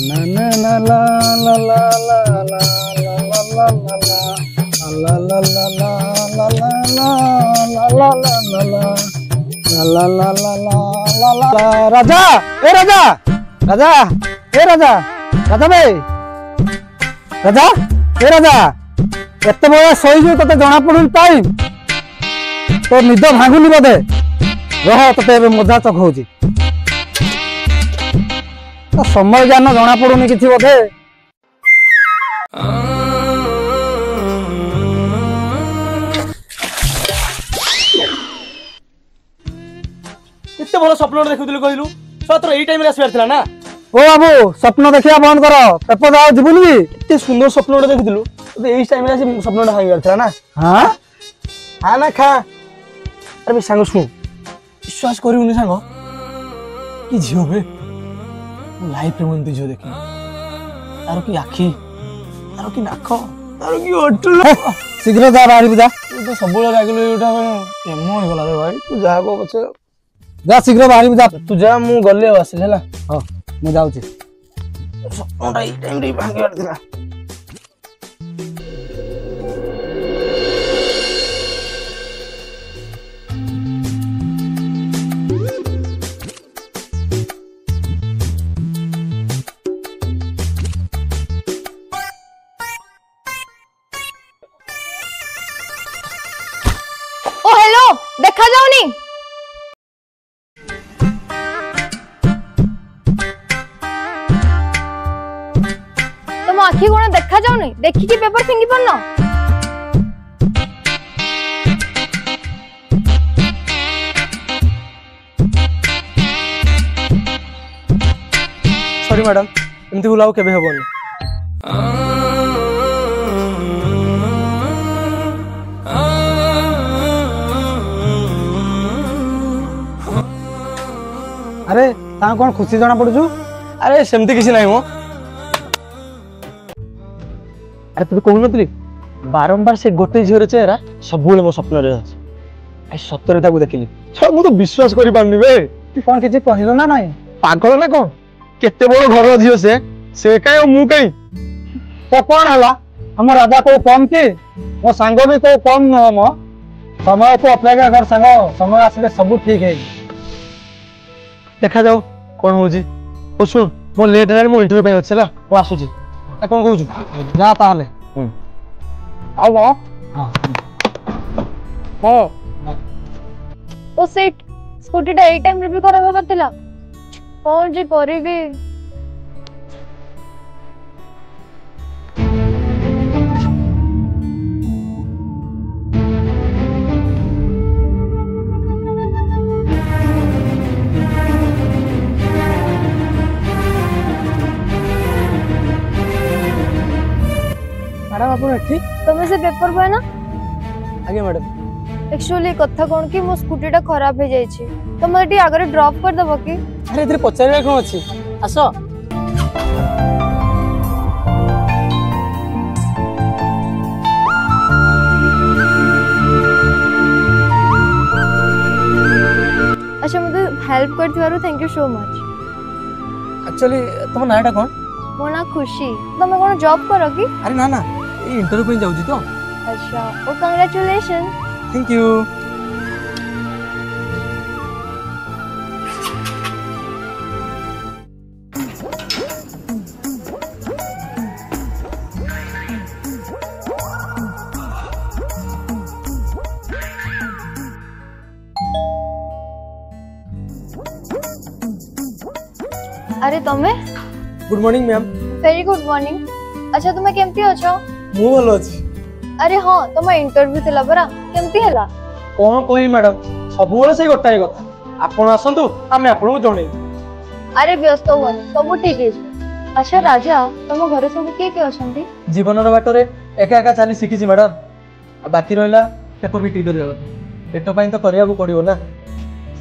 ना ना ना ला ला ला ला ला ला ला ला ला ला ला ला ला ला ला ला ला ला ला। राजा ए राजा राजा ए राजा राजा भाई राजा ए राजा एत बड़ा शोई ते जना पड़ुन टाइम तो निद भांगुनी बोधे रह ते मजा चखौची समय ज्ञान जना पड़ुनी किसी बोधे। एते बड़ स्वप्न देखुଥିଲି କହିଲୁ ସତର ଏଇ ଟାଇम ରେ ଆସିବାର ଥିଲା ନା। ओ बाबू स्वप्न देखिया बंद कर पेपर जाओ जीवनी भी एते सुंदर स्वप्न देखुଥିଲୁ तो एई टाइम रे आसी स्वप्नटा भांगिବାର ଥିଲା ना। हां हां ना खा अरे बे सांग सुन विश्वास करिउनी सांग कि झियो बे लाइफ रे मन झियो देखि तारो की आखी तारो की नाक तारो की ओटु शीघ्र जा बाहर जा तू तो सब लोग आगलो एटा प्रेम हो गला रे भाई तू जा को पछे जा शीघ्र बाहर जा तू जा मु गले आसिल हैला। हां मैं जाउची स्वप्नटा एई टाइम रे भांगिବାର ଥିଲା। ओ हेलो देखा जाऊनी तुम आखि कोन देखा जाऊनी देखि कि पेपर फिंगी पड़ना सॉरी मैडम एमती बुलाओ केबे हेबोनी। अरे ता कोन खुशी जना पड़छु। अरे सेमती किसी नहीं मो अरे तू कहू नथली बारंबार से गोटे झीर चेहरा सब मो स्वप्न रे आई सतरे ताकू देखिली छ मु तो विश्वास करि पारनी बे तू कोन किछि कहिलो ना नहीं पागल ना कोन केते बड़ घर झील से काई मु काई तो कोन हला हम राजा को कम की मो संग भी को कम न मो समय को अपेक्षा कर संग समय आसले सब ठीक है देखा जाओ कौन हो जी ओ सुन मो लेट रे मो इंटरव्यू पे अच्छला ओ आसु जी आ कोन कहू जा ताले आओ आओ हां ओ सेट स्कूटी टा एई टाइम रे भी खराब होगा थिला कौन जी करेगी मैडम आप ठीक तुम से पेपर बय ना आगे मैडम एक्चुअली कथा कोन कि मो स्कूटी टा खराब हो जाई छी तो मते टी आगे ड्रॉप कर दबो कि अरे इधर पचारे कोन अछि आसो अच्छा मुझे हेल्प करथिवारु thank you so much. Actually तुम नाटा कोन मो ना खुशी तुम कोन जॉब करो कि अरे ना ना ये इंटरव्यू पे जाउजी तो अच्छा ओ कांग्रेचुलेशन थैंक यू अरे तमे good morning ma'am very good morning अच्छा तुमे केमती अछो मु भलो अछि अरे हां तुम इंटरव्यू थिला बरा केमती हला कोन कोही मैडम सब बेले से गोटाई कथा आपण आसंतु आमे आपन को जणे अरे व्यस्त हो सब ठीक है। अच्छा राजा तुम घरे सब के अछंती जीवन रो बाटरे एका एका चाली सिखिछि मैडम बाकी रहला पेपर भी टी करियो पेटो पाइन तो करिया को पड़ियो ना।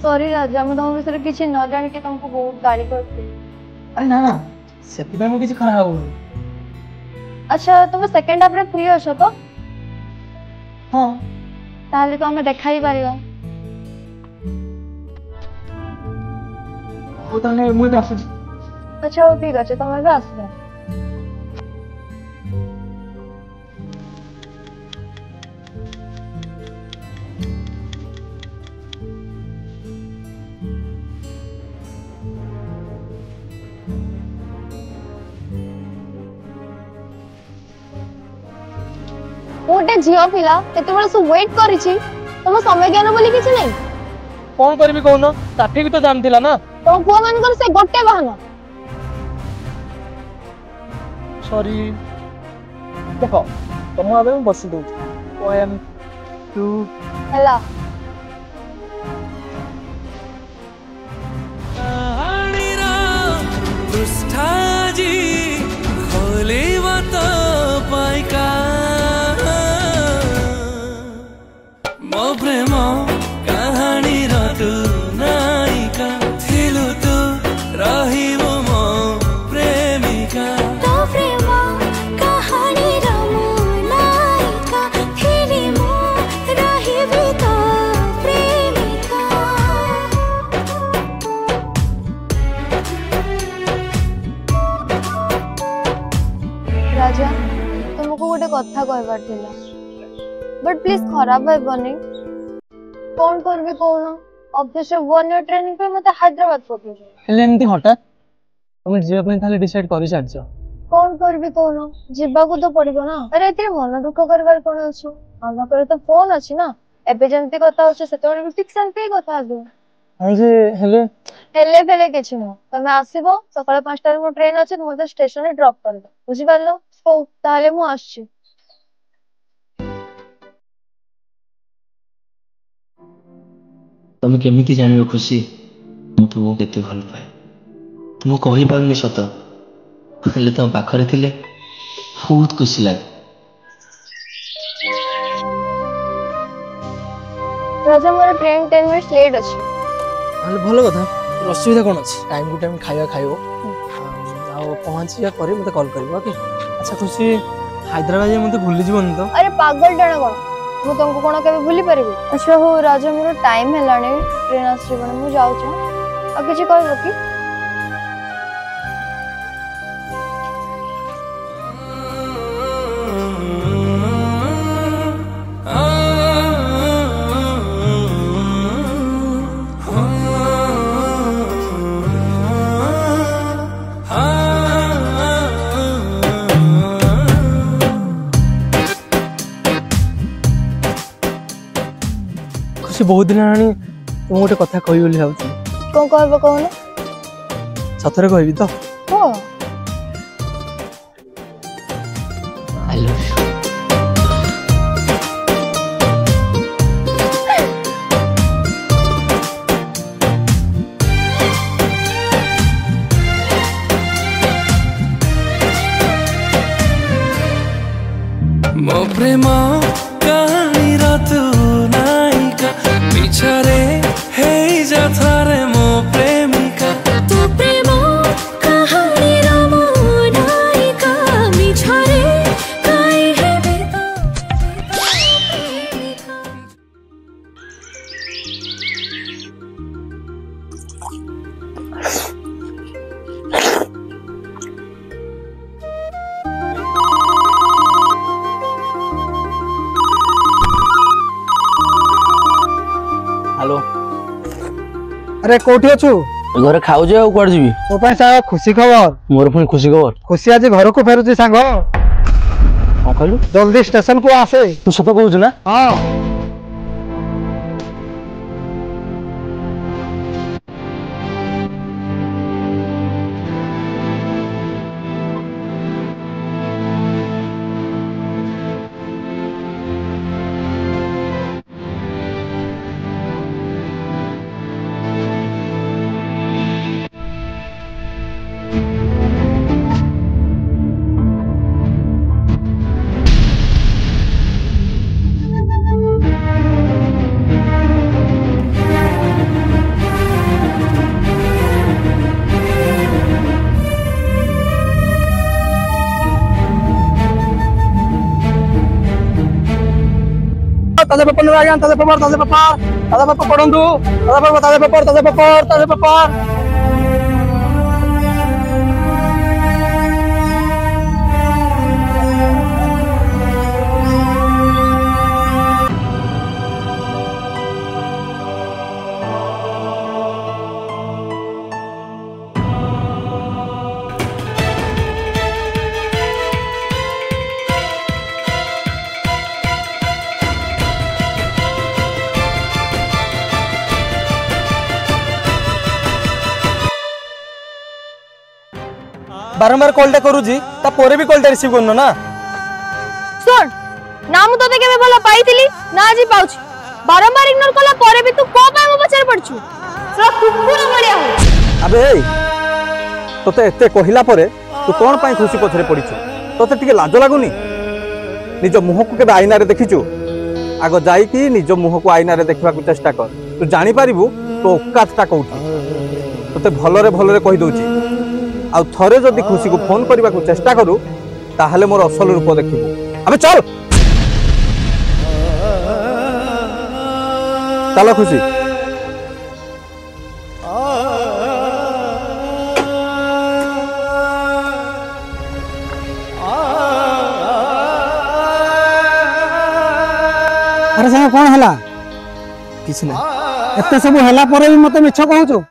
सॉरी राजा मैं तुम विषय किछि न जानि के तुमको बहुत गाली करते अरे ना ना सेति पे मु किछि खराब हो अच्छा तुम सेकंड हाफ रे फ्री अछो तो हां ताले तो हमें देखाई पारिबा ହଉ ତାହେଲେ ମୁଁ ଏବେ ଆସୁଛି। ଆଚ୍ଛା ହଉ ଠିକ ଅଛି ତମେ ଏବେ ଆସିବ। गोटे झील पिला केते सब वेट करिछि तुम समय ज्ञान बोली किछि नहीं कौन करबी कहून काफी भी तो जान थिला ना तुम पुआ मानकर से गोटे बहाना सॉरी देखो तुम आबे मैं बसी दउ 1 2 हला कहानीरा दुष्टाजी खोले मत पाइका मो प्रेम कहानी तू नायिका थिलु तू रहिबो मो प्रेमिका तो प्रेम कहानी मो नायिका थिली मो रहिबी तो प्रेमिका। राजा तुमको गोटे कथा कहबार थिला बट प्लीज खराब हेबनी कौन करबी कोन ऑफिस से 1 ईयर ट्रेनिंग पे मते हैदराबाद पठो हेले एमती हठात तुम जीवा पे थाले डिसाइड करि सारछ कौन करबी कोन जिबा को तो पड़िबो ना अरे एते मन दुख करबार कोन अछि आमा करे तो फोन अछि ना एबे जेंती कथा होछ सेतोरे भी फिक्स एंती कथा आबो जे हेले हेले फेले किछ न तमे आसीबो सकाळ 5 टा मो ट्रेन अछि मते स्टेशन रे ड्रॉप कर दो बुझि पारलो ओ ताले मु आछि तुम केमिति जानिबो खुशी मु तुमको केते भल पाए तुमको कहि पाउनी सत हेले तुम पाखरे थिले बहुत खुशी लागे राजा मोर ट्रेन 10 मिनिट्स लेट अछि हाले भलो कथा असुविधा कोन अछि टाइम टू टाइम खाइबा खाइबो आ पहुंचिया करे मते कॉल करबो ओके अच्छा खुशी हैदराबाद जे मते भूली जीवन तो अरे पागल डण कोन मु तुमको कोन केबे भूली परबी अच्छा हो राजा मोर टाइम हेलाने ट्रेन आसी बने मु जाउ छ आ किछि कहबो की खुशी बहुत दिन आनी तुम गोटे कथा कहि बोली भाबछि कोन कहबो कोन सतरे कहबी तो हो आई लव यू मो प्रेम कहानी तू नायिका पिछरे हे जा थारे मो प्रेमिका तो प्रेम कहानी मो नायिका मिछरे काई हेबे तो प्रेमिका। हेलो अरे कोठी अछु घरे खाऊ जे आ कुआड जीवी तो ପାଇଁ ସାଙ୍ଗ ଖୁସି ଖବର मोर पुणी खुशी खबर ଖୁସି ଆଜି ଘରକୁ ଫେରୁଛି ସାଙ୍ଗ कौन कहलु ଜଲ୍ଦି ଷ୍ଟେସନ କୁ ଆସେ तू सत कहू ना ହଁ ताजे पेपर आगे ताजे पेपर पढ़ंतु ताजे पेपर ताजे पेपर बारंबार कॉलटा करूजी ता पोरे भी कॉलटा रिसीव करनो ना सुन ना मु तते केबे भला पाइतिली ना आजी पाउछि बारंबार इग्नोर कला परे भी तू को पाए मो पछार पड़छु सरा कुकुर मड़िया हो अबे तोते एते कहिला परे तू कोन पाई खुशी पछरे पड़िछु तोते टिके लाज लागुनी निज मुह को केबे आईना रे देखिछु आगो जाई कि निज मुह को आईना रे देखबा को चेष्टा कर तू जानि पारिबु तो औकातटा कोठी तोते भलरे कहि दोछि आ थरे जदि खुशी को फोन करबा को चेष्टा करू ताहले मोर असल रूप देखिबु अबे चल चलो खुशी अरे साहब कौन हला किछ ना एते सब हला परे भी मते मिछ कहउछो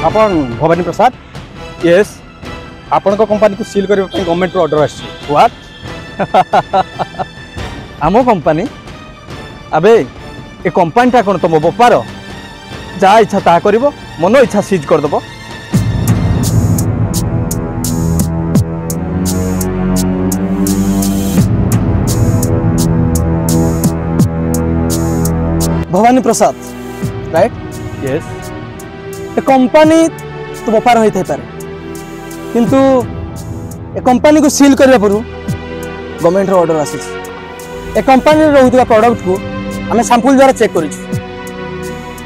आपण भवानी प्रसाद यस आपण को कंपनी को सील करबा पई गवर्नमेंट रो ऑर्डर आछि व्हाट आमो कंपनी अबे ए कंपनीटा कोन तुम बेपार जा इच्छा ता करिवो मन इच्छा सीज कर दबो भवानी प्रसाद राइट यस ए कंपनी तो बेपार होई थाई पारे किंतु ए कंपनी को सील करबा परू गवर्नमेंट रो ऑर्डर आसी ए कंपनी रे रहउतबा प्रोडक्ट को हमें सैंपल द्वारा चेक करिछु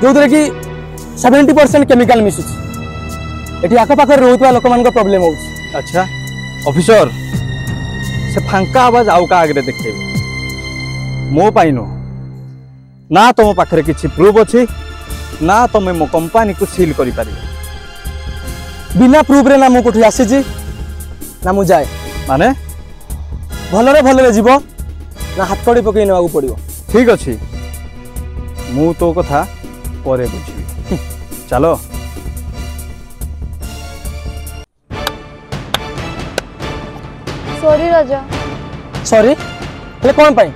जो दरे कि 70% केमिकल मिसु एठी आका पाखर रहउतबा लोक मान को प्रॉब्लम हो अच्छा ऑफिसर से फांका आवाज आउ का आगे देखेबे मो पाइनो ना तुम पाखरे किछि प्रूफ अछि ना तुम मो कंपनी को सील करि पारि बिना प्रूफ रे ना मु कोठी आसी जी ना मु जाए माने भलरे जीवो ना हाथ कड़ी पकई नेवा पड़ियो ठीक अछि मु तो कथा परे बुझिबी चलो सॉरी राजा सॉरी हेले कोन पाई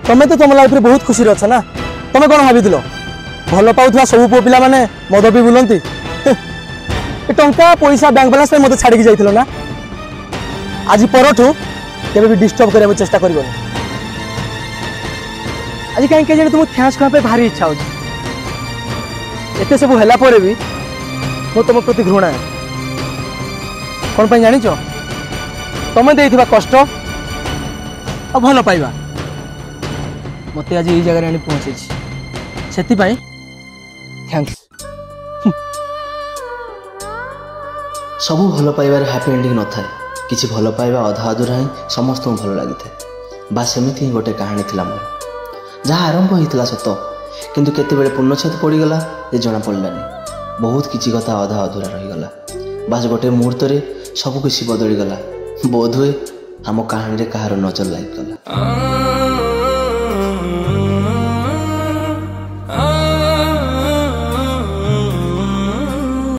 तमे तो तुम लाइफ रे बहुत खुशी रछ ना तमे कोन भाबी दिलो भलो पाउथवा सब पो पिला माने मद पी बुलंती ए टंका पैसा बैंक बैलेंस में मते छाड़ी के जाइथिलो ना आज परठू केबे भी डिस्टर्ब करे चेष्टा करबो आज कहीं के तुम थैंक्स कहा पे भारी इच्छा हो एते सब हैला परे भी मो तुम प्रति घृणा है कौन पाई जानी तुम देइथिबा कष्ट आ भल पाइबा मते आज ये जगह आनी पहुंचे सेति पाई थैंक्स ସବୁ ଭଲ ପାଇବାରେ ହ୍ୟାପି ଏଣ୍ଡିଂ ନଥାଏ। କିଛି ଭଲ ପାଇବା ଅଧା ଅଧୁରା ହିଁ ସମସ୍ତଙ୍କୁ ଭଲ ଲାଗିଥାଏ। ବାସ୍ ସେମିତି ହିଁ ଗୋଟେ କାହାଣୀ ଥିଲା ମୋର, ଯାହା ଆରମ୍ଭ ହେଇଥିଲା ସତ, କିନ୍ତୁ କେତେବେଳେ ପୂର୍ଣ୍ଣଚ୍ଛେଦ ପଡ଼ିଗଲା ଯେ ଜଣାପଡ଼ିଲାନି। ବହୁତ କିଛି କଥା ଅଧା ଅଧୁରା ରହିଗଲା। ବାସ୍ ଗୋଟେ ମୁହୂର୍ତ୍ତରେ ସବୁ କିଛି ବଦଳିଗଲା। ବୋଧହୁଏ ଆମ କାହାଣୀରେ କାହାର ନଜର ଲାଗିଗଲା।